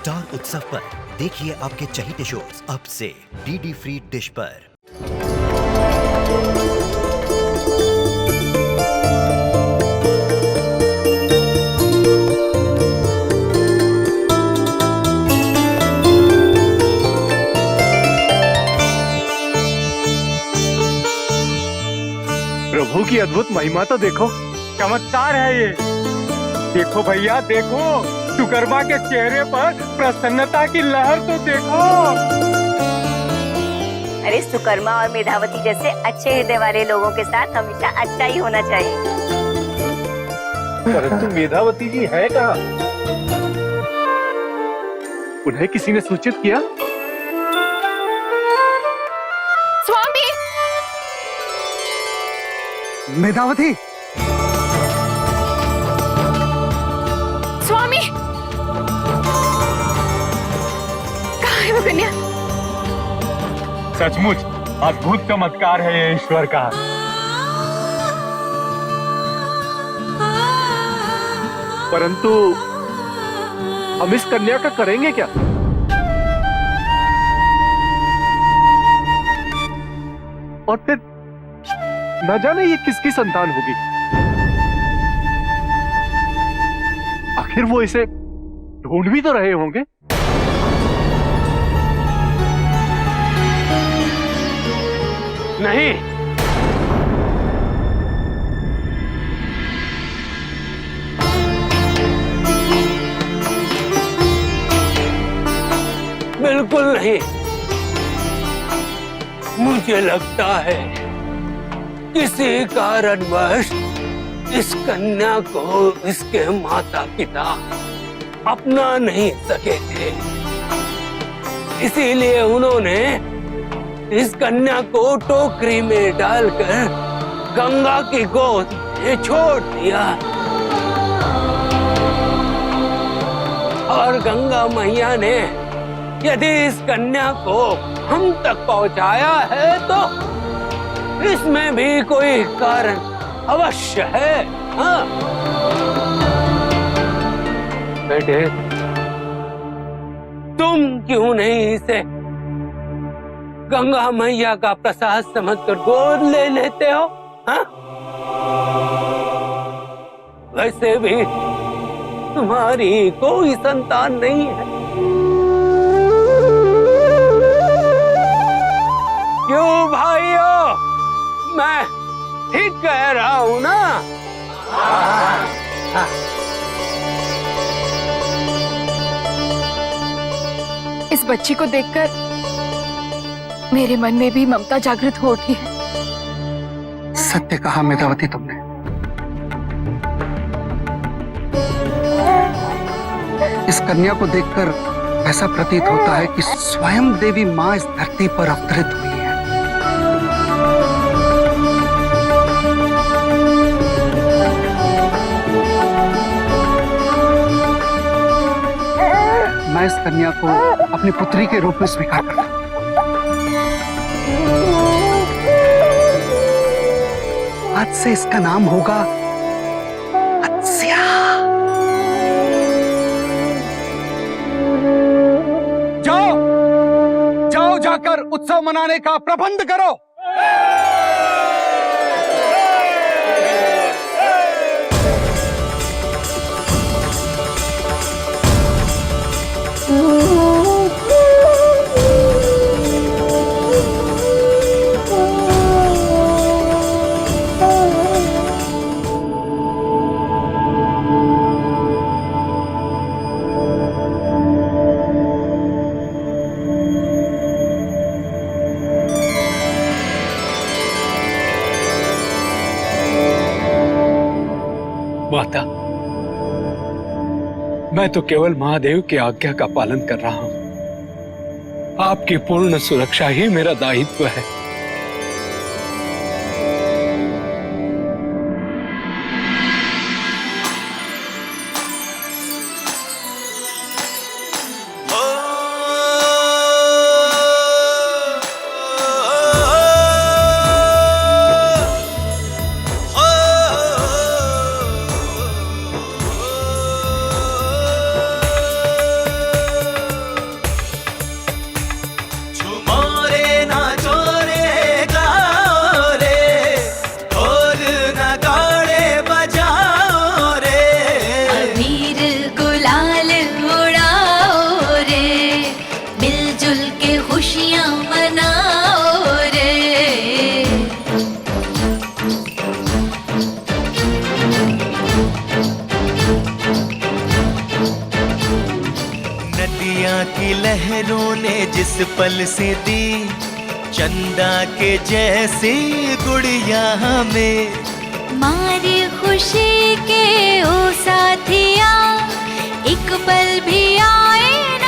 Star उत्सव पर देखिए आपके चहीते शोज अब से डीडी फ्री डिश पर। प्रभु की अद्भुत महिमा तो देखो, चमत्कार है ये। देखो भैया देखो, सुकर्मा के चेहरे पर प्रसन्नता की लहर तो देखो। अरे सुकर्मा और मेधावती जैसे अच्छे हृदय वाले लोगों के साथ हमेशा अच्छा ही होना चाहिए। परंतु मेधावती जी है कहाँ? उन्हें किसी ने सूचित किया? स्वामी! मेधावती! स्वामी! कहाँ है वो कन्या? सचमुच अद्भुत चमत्कार है ये ईश्वर का। परंतु हम इस कन्या का करेंगे क्या? और फिर न जाने ये किसकी संतान होगी। आखिर वो इसे ढूंढ भी तो रहे होंगे। नहीं, बिल्कुल नहीं। मुझे लगता है किसी कारणवश इस कन्या को इसके माता पिता अपना नहीं सके थे, इसीलिए उन्होंने इस कन्या को टोकरी में डालकर गंगा की गोद में छोड़ दिया। और गंगा मैया ने यदि इस कन्या को हम तक पहुंचाया है तो इसमें भी कोई कारण अवश्य है। हाँ बेटे, तुम क्यों नहीं इसे गंगा मैया का प्रसाद समझकर गोद ले लेते हो? हाँ? वैसे भी तुम्हारी कोई संतान नहीं है। क्यों भाइयों, मैं ठीक कह रहा हूं ना? इस बच्ची को देखकर मेरे मन में भी ममता जागृत हो उठी है। सत्य कहा मेधावती तुमने। इस कन्या को देखकर ऐसा प्रतीत होता है कि स्वयं देवी मां इस धरती पर अवतरित हुई है। मैं इस कन्या को अपनी पुत्री के रूप में स्वीकार करता हूं। आज से इसका नाम होगा अत्स्या। जाओ जाओ, जाकर उत्सव मनाने का प्रबंध करो। माता, मैं तो केवल महादेव की आज्ञा का पालन कर रहा हूं। आपकी पूर्ण सुरक्षा ही मेरा दायित्व है। दरिया की लहरों ने जिस पल से दी चंदा के जैसी गुड़िया हमें। मारी खुशी के ओ साथिया एक पल भी आए न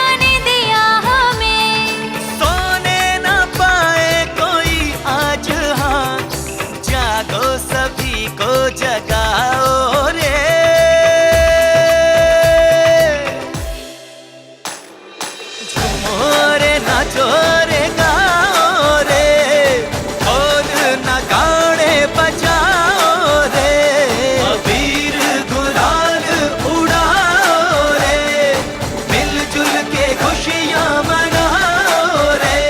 दिया हमें। सोने न पाए कोई आज, हाँ जागो सभी को जगाओ रे। झूमो रे नाचो रे गाओ रे, ढोल नगाड़े बजाओ रे, अबीर गुलाल उड़ाओ रे, मिलजुल के खुशियाँ मनाओ रे।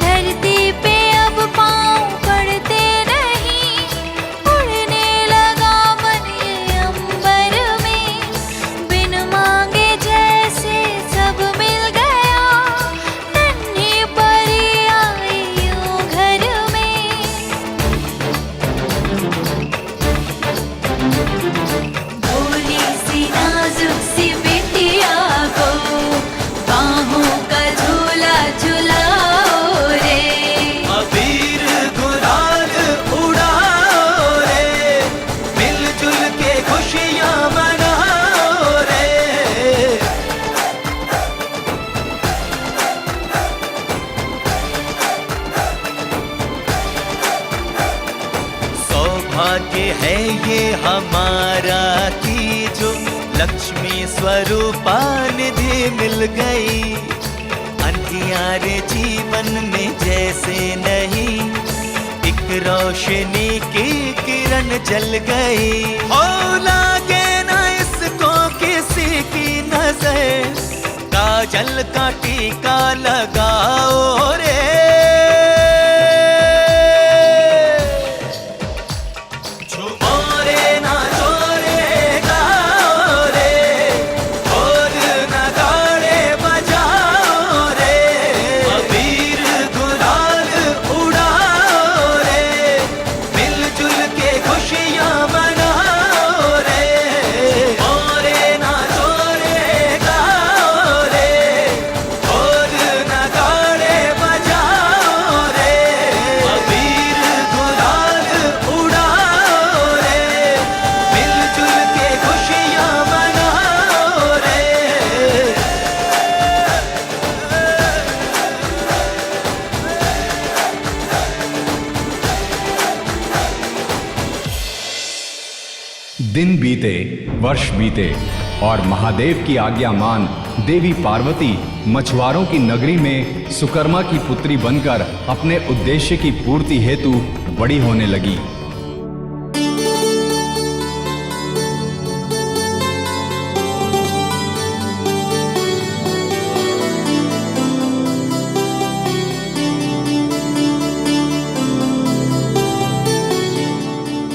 धरती पे अब पाँव पड़ते नहीं, उड़ने लगा मन ये अंबर में। बिन मांगे जैसे सब मिल गया, नन्ही परी आई यूं घर में। भोली सी नाजुक सी बिटिया को बाहों का झूला झुलाओ रे। अबीर गुलाल उड़ाओ रे, मिलजुल के खुशियाँ मनाओ रे। सौभाग्य है ये हमारा कि जो लक्ष्मी स्वरूपा निधि मिल गई। अंधियारे जीवन में जैसे नहीं, एक रोशनी की किरण जल गई। हो लागे ना इसको किसी की नजर, काजल का टीका लगाओ रे। झूमो रे नाचो रे गाओ रे, ढोल नगाड़े बजाओ रे, अबीर गुलाल उड़ाओ रे, मिलजुल के खुशियाँ मनाओ रे। झूमो रे नाचो रे गाओ रे, ढोल नगाड़े बजाओ रे, अबीर गुलाल उड़ाओ रे, मिलजुल के खुशियाँ मनाओ रे। दिन बीते, वर्ष बीते और महादेव की आज्ञा मान देवी पार्वती मछुआरों की नगरी में सुकर्मा की पुत्री बनकर अपने उद्देश्य की पूर्ति हेतु बड़ी होने लगी।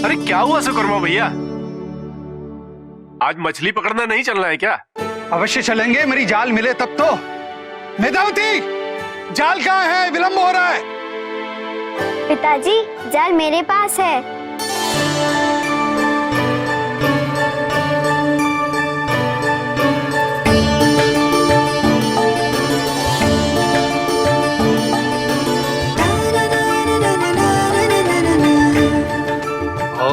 अरे क्या हुआ सुकर्मा भैया, आज मछली पकड़ना नहीं चलना है क्या? अवश्य चलेंगे, मेरी जाल मिले तब तो। मेधावती, जाल कहाँ है? विलंब हो रहा है। पिताजी, जाल मेरे पास है। ओ,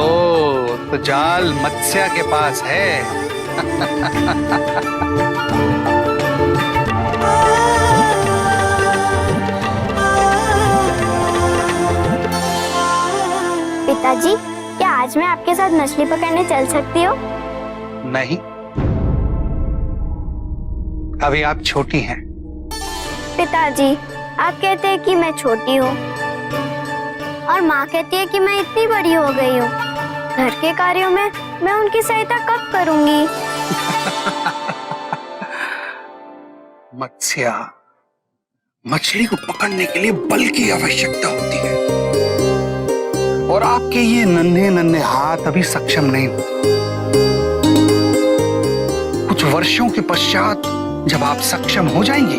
तो जाल मत्स्य के पास है। पिताजी, क्या आज मैं आपके साथ मछली पकड़ने चल सकती हूँ? नहीं, अभी आप छोटी हैं। पिताजी, आप कहते हैं कि मैं छोटी हूँ और माँ कहती है कि मैं इतनी बड़ी हो गई हूँ। घर के कार्यों में मैं उनकी सहायता कब करूँगी? मत्स्य, मछली को पकड़ने के लिए बल की आवश्यकता होती है और आपके ये नन्हे नन्हे हाथ अभी सक्षम नहीं हो। कुछ वर्षों के पश्चात जब आप सक्षम हो जाएंगे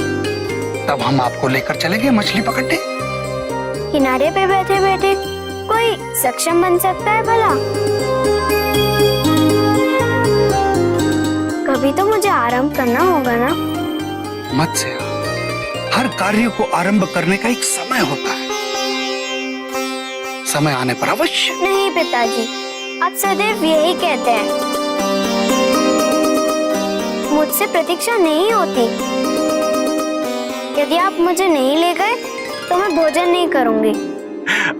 तब हम आपको लेकर चलेंगे मछली पकड़ने। किनारे पे बैठे बैठे कोई सक्षम बन सकता है भला? कभी तो मुझे आरंभ करना होगा ना। मत्स्य, हर कार्य को आरंभ करने का एक समय होता है, समय आने पर अवश्य। नहीं पिताजी, आप सदैव यही कहते हैं। मुझसे प्रतीक्षा नहीं होती। यदि आप मुझे नहीं ले गए तो मैं भोजन नहीं करूंगी।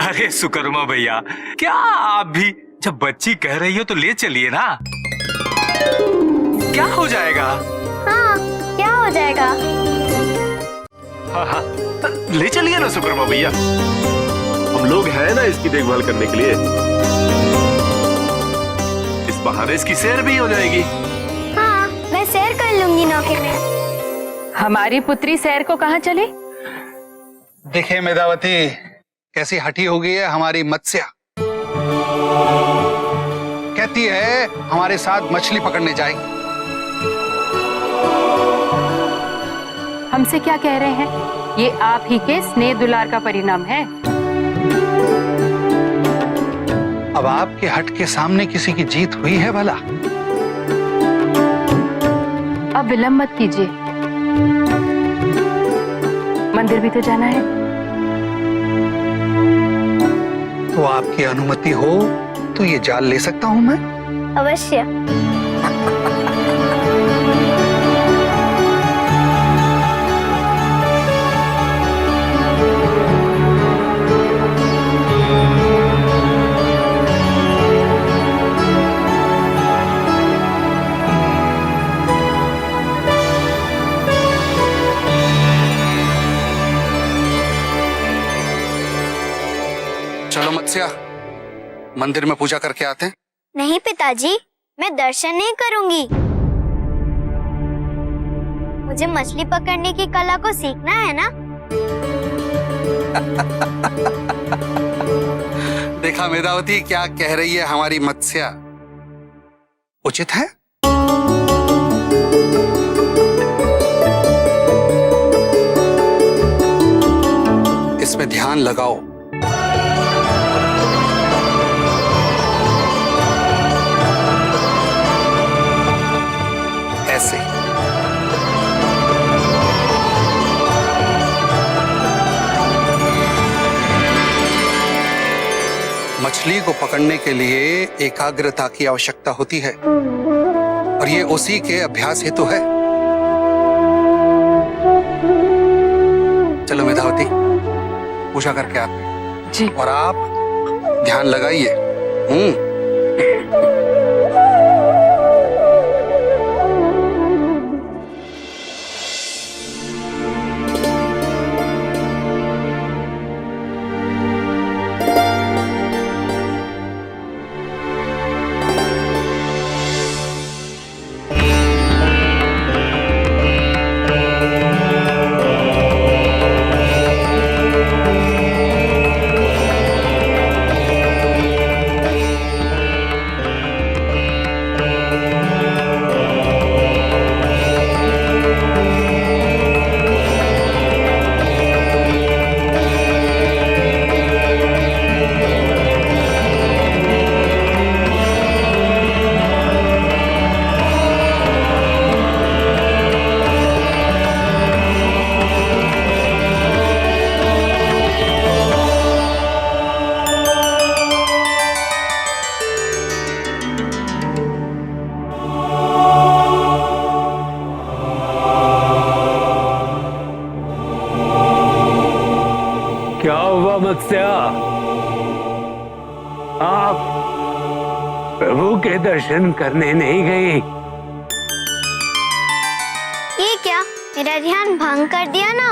अरे सुकर्मा भैया, क्या आप भी जब बच्ची कह रही हो तो ले चलिए ना, क्या हो जाएगा? हाँ, क्या हो जाएगा? हाँ हाँ, ले चलिए ना सुकर्मा भैया, हम लोग हैं ना इसकी देखभाल करने के लिए। इस बहाने इसकी सैर भी हो जाएगी। हाँ, मैं सैर कर लूंगी नौके में। हमारी पुत्री सैर को कहाँ चले? देखिए मेधावती, कैसी हठी हो गई है हमारी मत्स्या। कहती है हमारे साथ मछली पकड़ने जाएगी। हमसे क्या कह रहे हैं? ये आप ही के स्नेह दुलार का परिणाम है। अब आपके हट के सामने किसी की जीत हुई है भला? अब विलंब मत कीजिए, मंदिर भी तो जाना है। तो आपकी अनुमति हो तो ये जाल ले सकता हूं मैं? अवश्य। चलो मत्स्या, मंदिर में पूजा करके आते हैं। नहीं पिताजी, मैं दर्शन नहीं करूंगी। मुझे मछली पकड़ने की कला को सीखना है ना। देखा मेधावती, क्या कह रही है हमारी मत्स्या, उचित है? इसमें ध्यान लगाओ। ऐसे मछली को पकड़ने के लिए एकाग्रता की आवश्यकता होती है और ये उसी के अभ्यास हेतु है। चलो मेधावती, पूजा करके आते हैं। जी। और आप ध्यान लगाइए। क्या हुआ मत्स्या? आप प्रभु के दर्शन करने नहीं गई? ये क्या, मेरा ध्यान भंग कर दिया ना।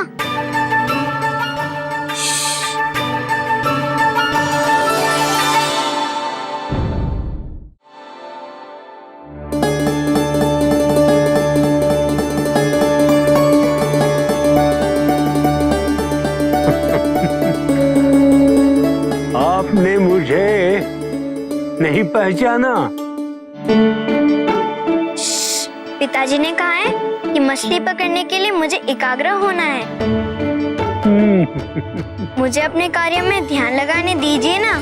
आपने मुझे नहीं पहचाना? पिताजी ने कहा है कि मछली पकड़ने के लिए मुझे एकाग्र होना है। मुझे अपने कार्य में ध्यान लगाने दीजिए ना।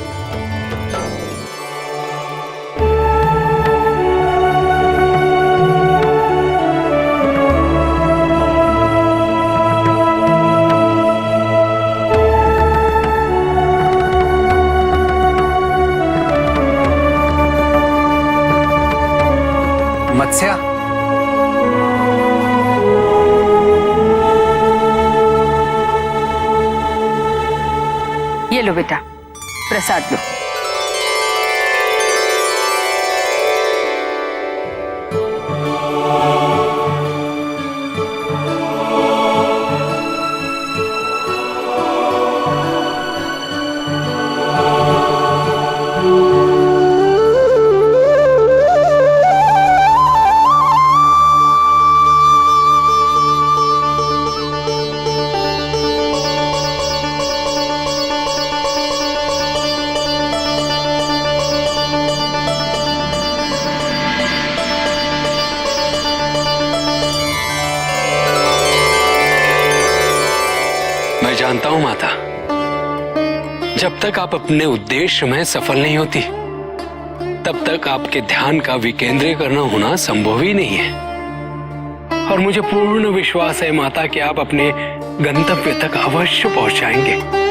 मत्स्या, ये लो बेटा, प्रसाद लो। मैं जानता हूं माता, जब तक आप अपने उद्देश्य में सफल नहीं होती तब तक आपके ध्यान का विकेंद्रीकरण होना संभव ही नहीं है। और मुझे पूर्ण विश्वास है माता कि आप अपने गंतव्य तक अवश्य पहुंच जाएंगे।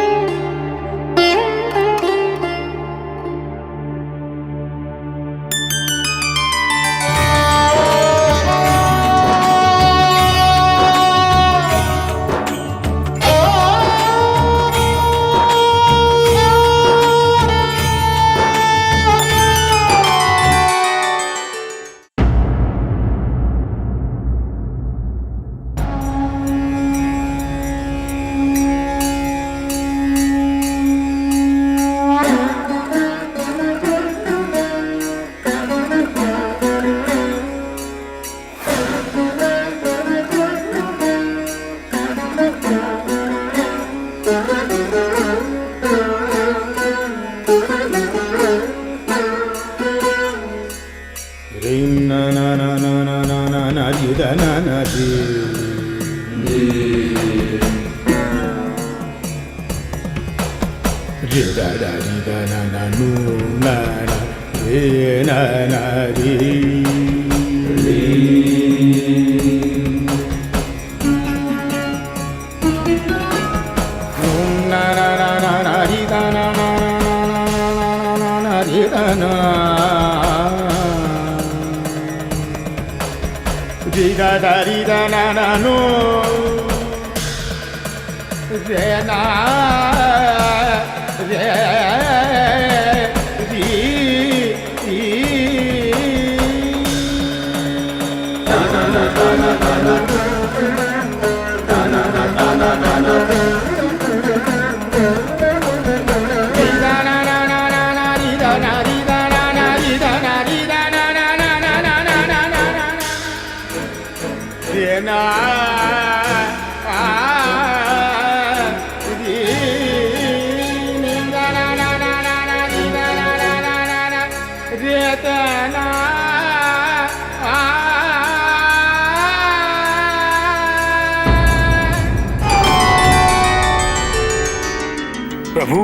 प्रभु,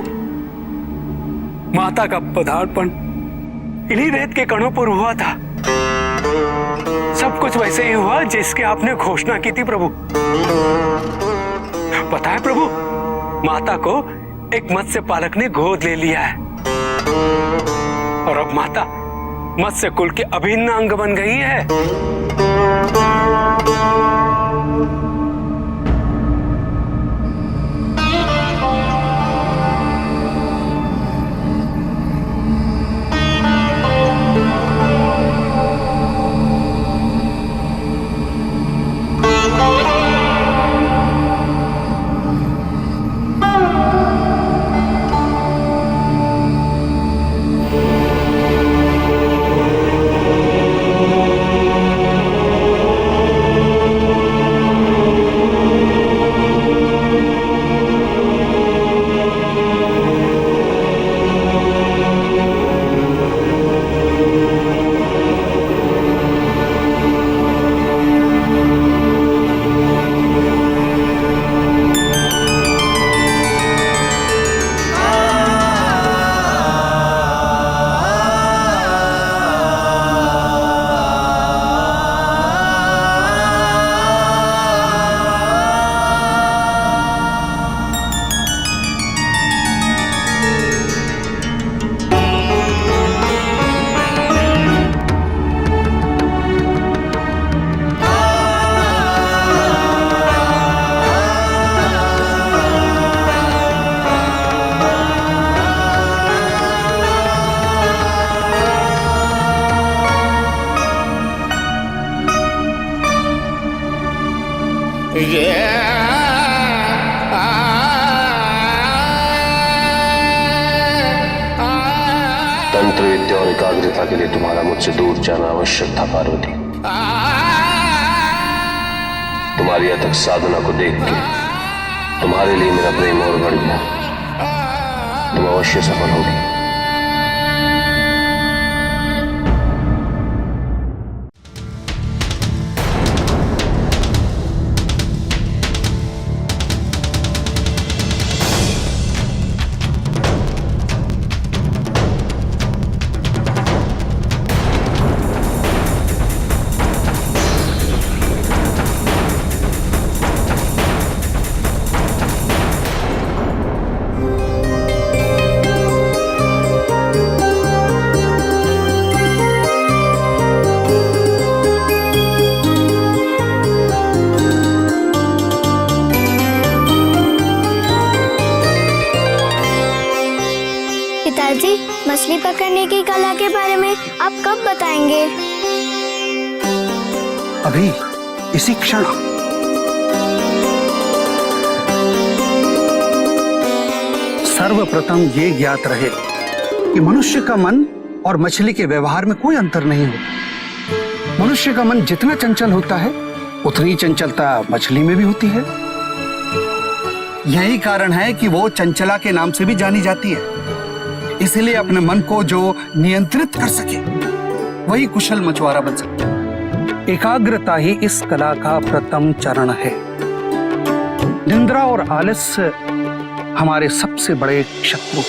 माता का पदार्पण इन्हीं रेत के कणों पर हुआ था। सब कुछ वैसे ही हुआ जिसके आपने घोषणा की थी प्रभु। पता है प्रभु, माता को एक मत्स्य पालक ने गोद ले लिया है और अब माता मत्स्य कुल के अभिन्न अंग बन गई है। एकाग्रता के लिए तुम्हारा मुझसे दूर जाना आवश्यक था पार्वती। तुम्हारी अथक साधना को देख के तुम्हारे लिए मेरा प्रेम और बढ़ गया। तुम अवश्य सफल होगी। पिताजी, मछली पकड़ने की कला के बारे में आप कब बताएंगे? अभी, इसी क्षण। सर्वप्रथम ये ज्ञात रहे कि मनुष्य का मन और मछली के व्यवहार में कोई अंतर नहीं होता। मनुष्य का मन जितना चंचल होता है उतनी चंचलता मछली में भी होती है। यही कारण है कि वो चंचला के नाम से भी जानी जाती है। इसलिए अपने मन को जो नियंत्रित कर सके वही कुशल मछुआरा बन सकता। एकाग्रता ही इस कला का प्रथम चरण है। निंद्रा और आलस्य हमारे सबसे बड़े शत्रु।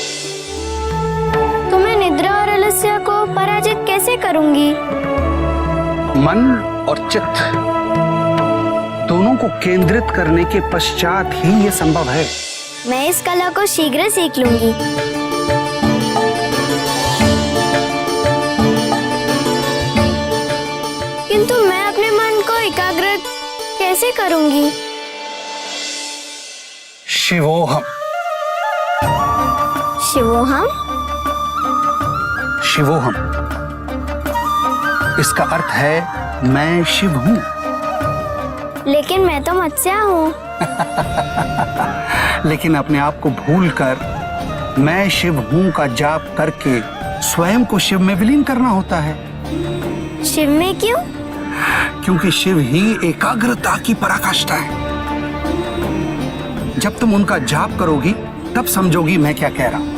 तो मैं निद्रा और आलस्य को पराजित कैसे करूंगी? मन और चित्त दोनों को केंद्रित करने के पश्चात ही ये संभव है। मैं इस कला को शीघ्र सीख लूंगी। किंतु मैं अपने मन को एकाग्र कैसे करूंगी? शिवोहम। शिवोहम? शिवोहम इसका अर्थ है मैं शिव हूं। लेकिन मैं तो मत्स्य हूँ। लेकिन अपने आप को भूलकर मैं शिव हूं का जाप करके स्वयं को शिव में विलीन करना होता है। शिव में क्यों? क्योंकि शिव ही एकाग्रता की पराकाष्ठा है। जब तुम उनका जाप करोगी तब समझोगी मैं क्या कह रहा हूं।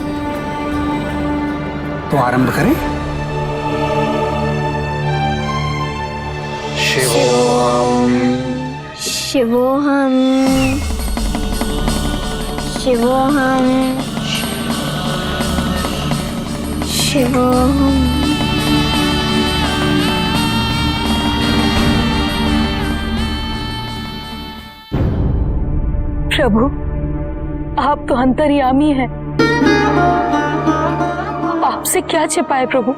तो आरंभ करें। शिवोहम, शिवोहम, शिवोहम, शिवोहम। प्रभु, आप तो अंतर्यामी हैं। आपसे क्या छिपाए प्रभु?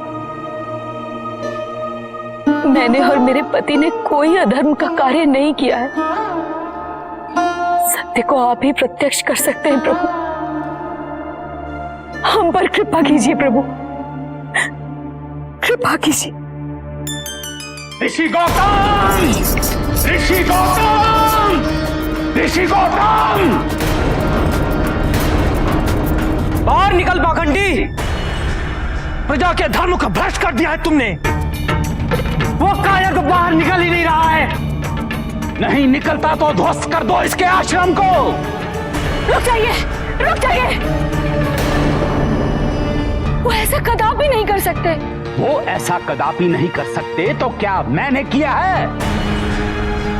मैंने और मेरे पति ने कोई अधर्म का कार्य नहीं किया है। सत्य को आप ही प्रत्यक्ष कर सकते हैं प्रभु। हम पर कृपा कीजिए प्रभु, कृपा कीजिए। ऋषि गौतम! ऋषि गौतम! ऋषि गौतम! बाहर निकल पाखंडी! प्रजा के धर्म को भ्रष्ट कर दिया है तुमने। वो कायर तो बाहर निकल ही नहीं रहा है। नहीं निकलता तो ध्वस्त कर दो इसके आश्रम को। रुक जाइए, रुक जाइए। वो ऐसा कदापि नहीं कर सकते। वो ऐसा कदापि नहीं कर सकते तो क्या मैंने किया है?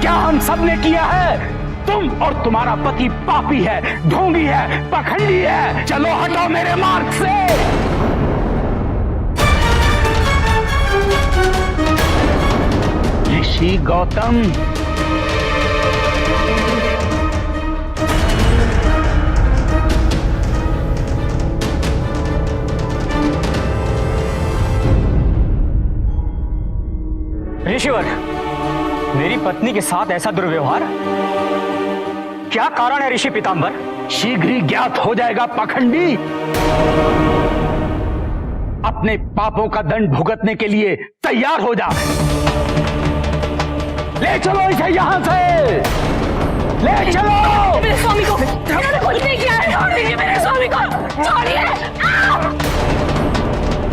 क्या हम सब ने किया है? तुम और तुम्हारा पति पापी है, ढोंगी है, पाखंडी है। चलो हटो मेरे मार्ग से। ऋषि गौतम, ऋषिवर, मेरी पत्नी के साथ ऐसा दुर्व्यवहार क्या कारण है ऋषि पीताम्बर? शीघ्र ही ज्ञात हो जाएगा पाखंडी। अपने पापों का दंड भुगतने के लिए तैयार हो जा। ले चलो इसे यहां से, ले चलो। मेरे स्वामी को मैंने कुछ नहीं किया है। छोड़ दीजिए मेरे स्वामी को, छोड़िए,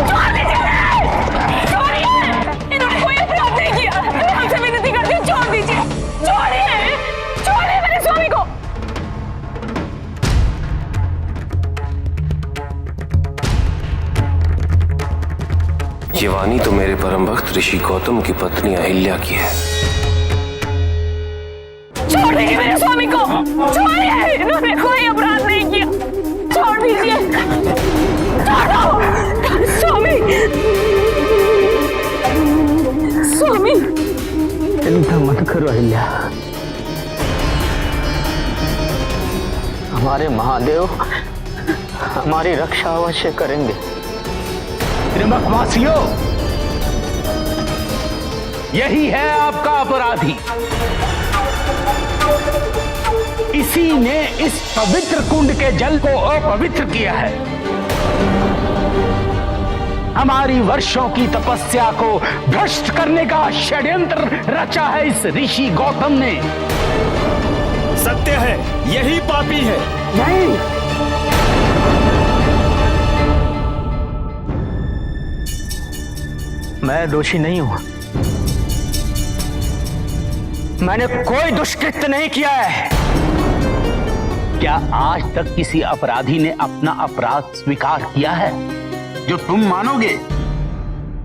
छोड़ दीजिए। ये वाणी तो मेरे परम भक्त ऋषि गौतम की पत्नी अहिल्या की है। छोड़ दीजिए मेरे स्वामी को, छोड़िए, इन्होंने कोई अपराध नहीं किया, छोड़ दीजिए, छोड़ दो स्वामी। स्वामी चिंता मत करो अहिल्या, हमारे महादेव हमारी रक्षा अवश्य करेंगे। त्रिंबकवासियों, यही है आपका अपराधी। इसी ने इस पवित्र कुंड के जल को अपवित्र किया है। हमारी वर्षों की तपस्या को भ्रष्ट करने का षड्यंत्र रचा है इस ऋषि गौतम ने। सत्य है, यही पापी है। नहीं, मैं दोषी नहीं हूं। मैंने कोई दुष्कृत्य नहीं किया है। क्या आज तक किसी अपराधी ने अपना अपराध स्वीकार किया है जो तुम मानोगे?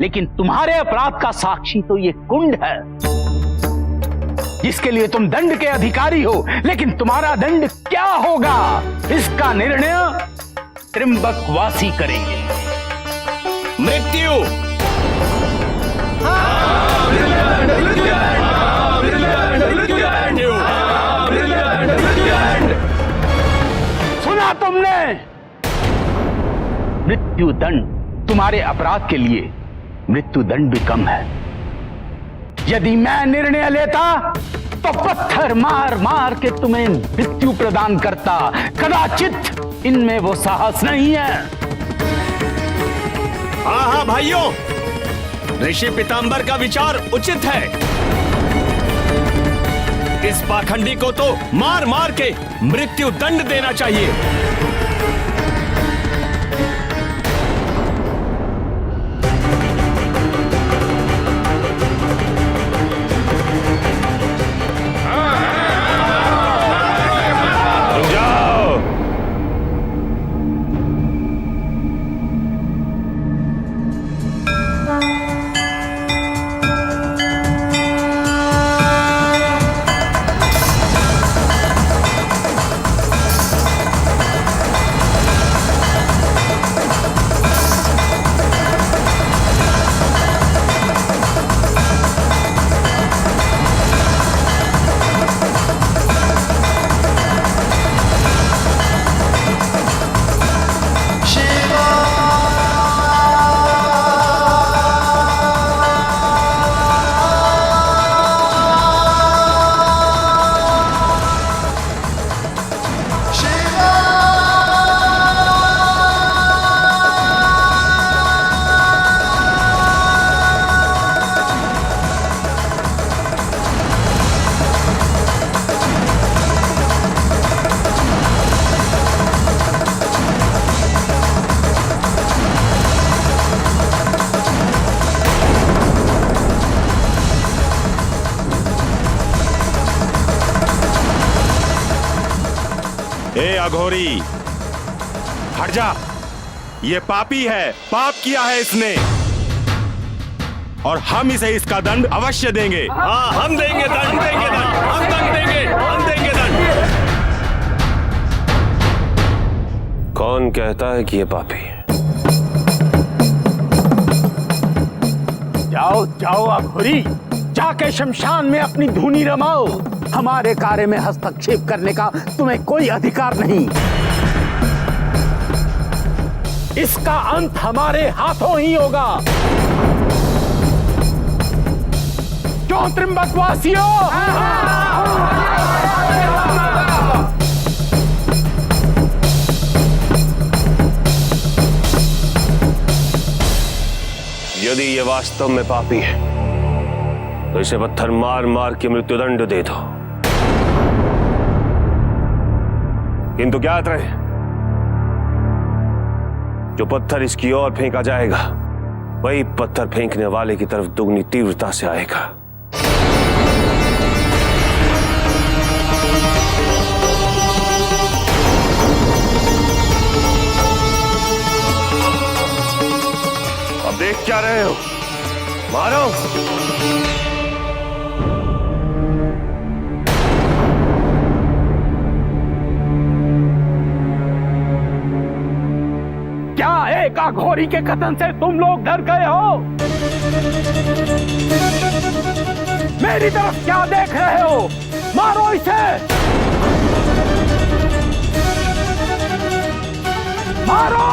लेकिन तुम्हारे अपराध का साक्षी तो ये कुंड है जिसके लिए तुम दंड के अधिकारी हो। लेकिन तुम्हारा दंड क्या होगा, इसका निर्णय त्रिंबकवासी करेंगे। मृत्यु। सुना तुमने? मृत्यु दंड तुम्हारे अपराध के लिए मृत्यु दंड भी कम है। यदि मैं निर्णय लेता तो पत्थर मार मार के तुम्हें मृत्यु प्रदान करता। कदाचित इनमें वो साहस नहीं है। हाँ भाइयों, ऋषि पीताम्बर का विचार उचित है। इस पाखंडी को तो मार मार के मृत्यु दंड देना चाहिए। अघोरी, हट जा। ये पापी है, पाप किया है इसने, और हम इसे इसका दंड अवश्य देंगे। हाँ, हम देंगे दंड, देंगे दंड, हम दंड देंगे, हम देंगे दंड। कौन कहता है कि ये पापी है? जाओ जाओ अघोरी, जाके शमशान में अपनी धूनी रमाओ। हमारे कार्य में हस्तक्षेप करने का तुम्हें कोई अधिकार नहीं। इसका अंत हमारे हाथों ही होगा। क्यों त्रिंबकवासियों? यदि ये वास्तव में पापी है तो इसे पत्थर मार मार के मृत्युदंड दे दो। किंतु ज्ञात रहे, जो पत्थर इसकी ओर फेंका जाएगा वही पत्थर फेंकने वाले की तरफ दुगनी तीव्रता से आएगा। देख क्या रहे हो? मारो। क्या एक अघोरी के कथन से तुम लोग डर गए हो? मेरी तरफ क्या देख रहे हो? मारो इसे, मारो।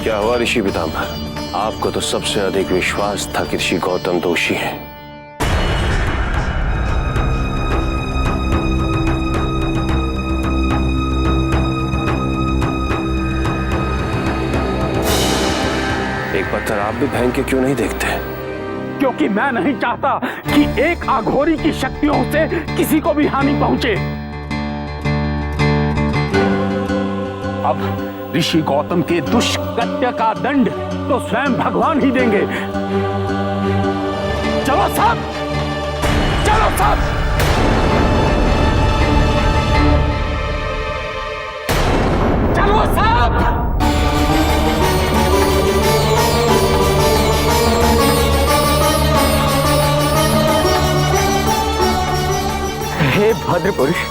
क्या हुआ ऋषि पिताम्बर? आपको तो सबसे अधिक विश्वास था कि ऋषि गौतम दोषी हैं। एक पत्थर आप भी फेंक के क्यों नहीं देखते? क्योंकि मैं नहीं चाहता कि एक अघोरी की शक्तियों से किसी को भी हानि पहुंचे। अब ऋषि गौतम के दुष्कृत्य का दंड तो स्वयं भगवान ही देंगे। चलो सब, चलो सब। चलो सब। हे भद्र पुरुष,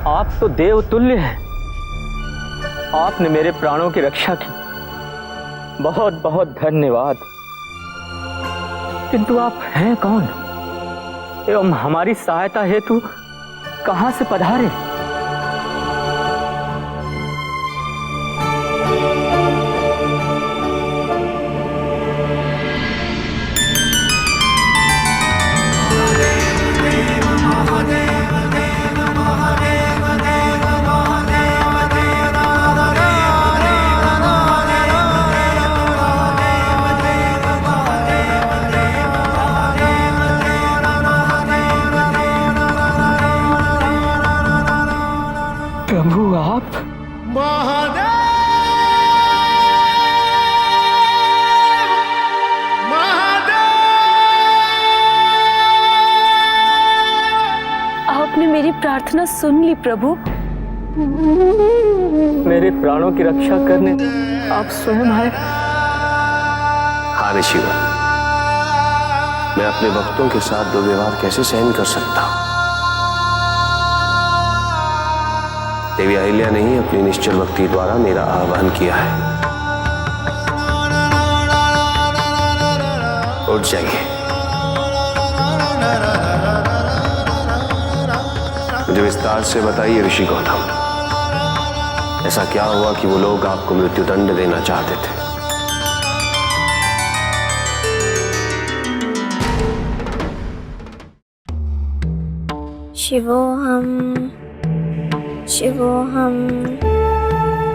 आप तो देव तुल्य हैं। आपने मेरे प्राणों की रक्षा की, बहुत बहुत धन्यवाद। किंतु आप हैं कौन एवं हमारी सहायता हेतु कहां से पधारे? प्रभु आप? आपने मेरी प्रार्थना सुन ली प्रभु। मेरे प्राणों की रक्षा करने आप स्वयं आए। हाँ ऋषि, मैं अपने भक्तों के साथ दुर्व्यवहार कैसे सहन कर सकता हूं? देवी अहिल्या ने ही अपनी निश्चल भक्ति द्वारा मेरा आह्वान किया है। उठ जाइए। मुझे विस्तार से बताइए ऋषि गौतम, ऐसा क्या हुआ कि वो लोग आपको मृत्युदंड देना चाहते थे? शिवोहम शिवोहम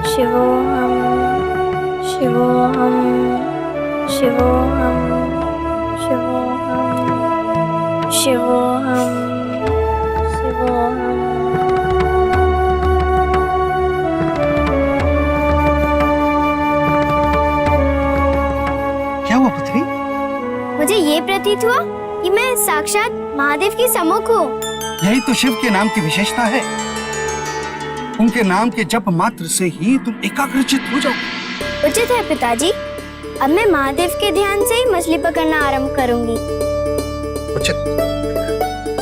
शिवोहम शिवोहम शिवोहम शिवोहम शिवोहम शिवोहम। क्या हुआ पुत्री? मुझे ये प्रतीत हुआ कि मैं साक्षात महादेव की सम्मुख हूँ। यही तो शिव के नाम की विशेषता है। उनके नाम के जप मात्र से ही तुम एकाग्रचित हो जाओ। उचित है पिताजी, अब मैं महादेव के ध्यान से ही मछली पकड़ना आरंभ करूंगी। उचित।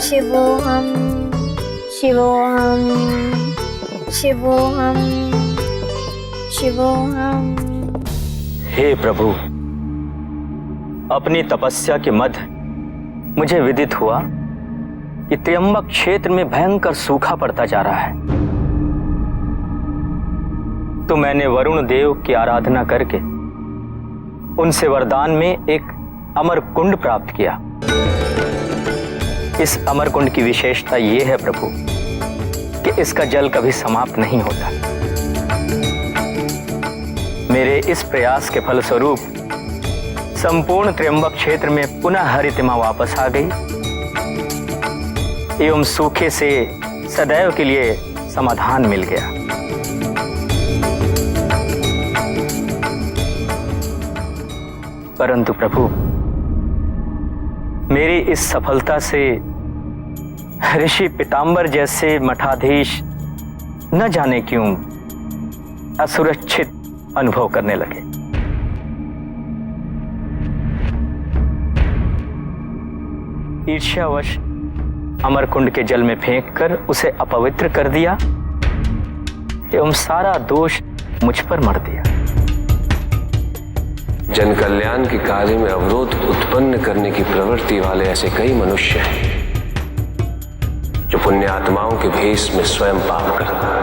शिवोहम शिवोहम शिवोहम शिवोहम। हे प्रभु, अपनी तपस्या के मध्य मुझे विदित हुआ कि त्र्यंबक क्षेत्र में भयंकर सूखा पड़ता जा रहा है। तो मैंने वरुण देव की आराधना करके उनसे वरदान में एक अमर कुंड प्राप्त किया। इस अमर कुंड की विशेषता यह है प्रभु कि इसका जल कभी समाप्त नहीं होता। मेरे इस प्रयास के फलस्वरूप संपूर्ण त्र्यंबक क्षेत्र में पुनः हरितिमा वापस आ गई एवं सूखे से सदैव के लिए समाधान मिल गया। परंतु प्रभु, मेरी इस सफलता से ऋषि पीताम्बर जैसे मठाधीश न जाने क्यों असुरक्षित अनुभव करने लगे। ईर्ष्यावश अमरकुंड के जल में फेंककर उसे अपवित्र कर दिया एवं सारा दोष मुझ पर मर दिया। जन कल्याण के कार्य में अवरोध उत्पन्न करने की प्रवृत्ति वाले ऐसे कई मनुष्य हैं जो पुण्य आत्माओं के भेष में स्वयं पाप करते हैं।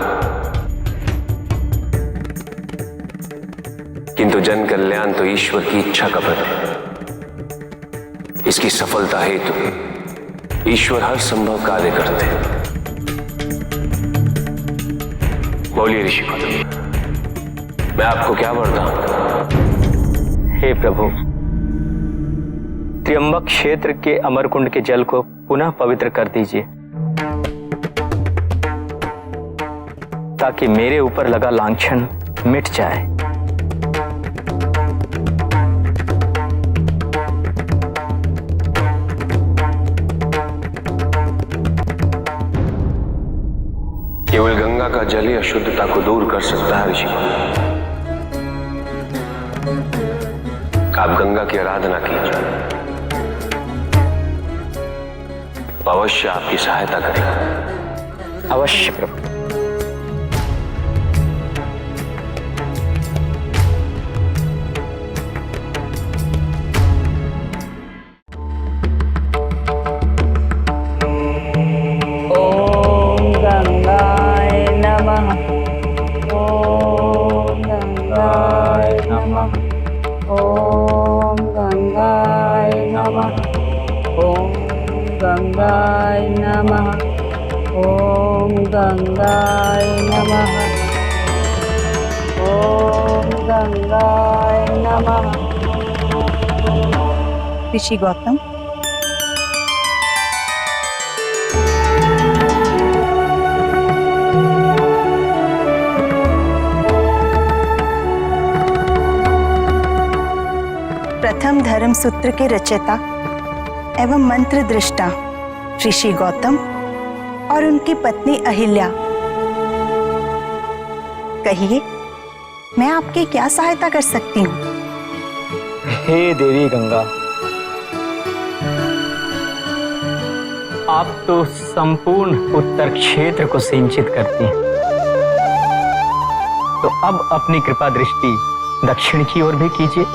किंतु जन कल्याण तो ईश्वर की इच्छा का फल है। इसकी सफलता हेतु ईश्वर हर संभव कार्य करते हैं। बोलिए ऋषि गौतम, मैं आपको क्या वरदान दूं? हे प्रभु, त्र्यंबक क्षेत्र के अमरकुंड के जल को पुनः पवित्र कर दीजिए ताकि मेरे ऊपर लगा लांछन मिट जाए। केवल गंगा का जल ही अशुद्धता को दूर कर सकता है ऋषि। आप गंगा की आराधना कीजिए, तो अवश्य आपकी सहायता करेगा। अवश्य प्रभु। ओम गंगाय नमः। ओम गंगाय नमः। ओम गंगाय नमः। ओम गंगाय नमः। ओम गंगाय नमः। ओम गंगाय नमः। ऋषि गौतम, प्रथम धर्म सूत्र के रचयिता एवं मंत्र दृष्टा ऋषि गौतम और उनकी पत्नी अहिल्या, कहिए मैं आपकी क्या सहायता कर सकती हूँ? हे देवी गंगा, आप तो संपूर्ण उत्तर क्षेत्र को सिंचित करती हैं, तो अब अपनी कृपा दृष्टि दक्षिण की ओर भी कीजिए।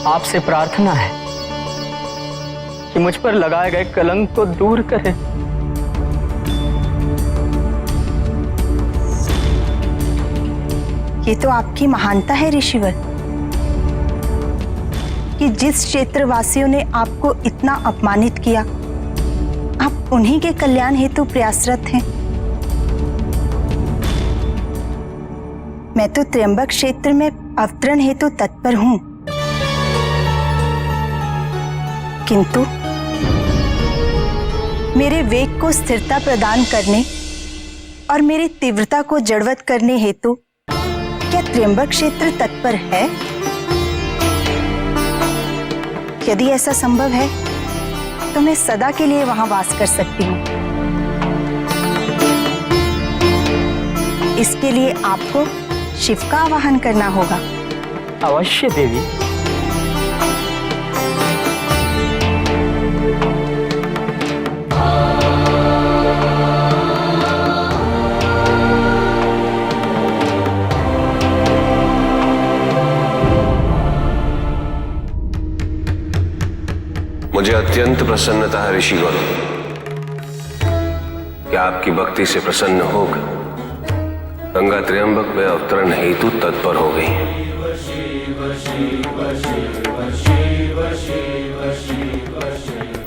आपसे प्रार्थना है कि मुझ पर लगाए गए कलंक को दूर करें। ये तो आपकी महानता है ऋषिवर कि जिस क्षेत्रवासियों ने आपको इतना अपमानित किया, आप उन्हीं के कल्याण हेतु प्रयासरत हैं। मैं तो त्र्यंबक क्षेत्र में अवतरण हेतु तत्पर हूं, किंतु मेरे वेग को स्थिरता प्रदान करने और मेरी तीव्रता को जड़वत करने हेतु क्या त्र्यंबक क्षेत्र तत्पर है? यदि ऐसा संभव है तो मैं सदा के लिए वहां वास कर सकती हूँ। इसके लिए आपको शिव का आवाहन करना होगा। अवश्य देवी। मुझे अत्यंत प्रसन्नता है ऋषि गौरव कि आपकी भक्ति से प्रसन्न होकर गंगा त्र्यंबक में अवतरण हेतु तत्पर हो गई।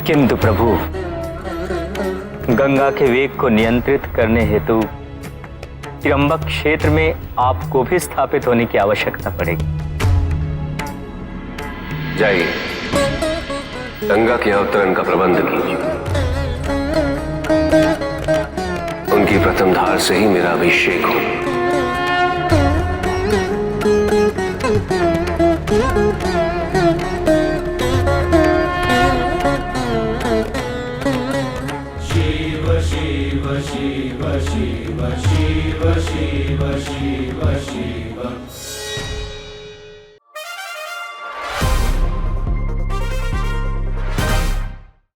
किंतु प्रभु, गंगा के वेग को नियंत्रित करने हेतु त्र्यंबक क्षेत्र में आपको भी स्थापित होने की आवश्यकता पड़ेगी। जाइए, गंगा के अवतरण का प्रबंध कीजिए। उनकी प्रथम धार से ही मेरा अभिषेक हो। शिव शिव शिव शिव शिव शिव शिव शिव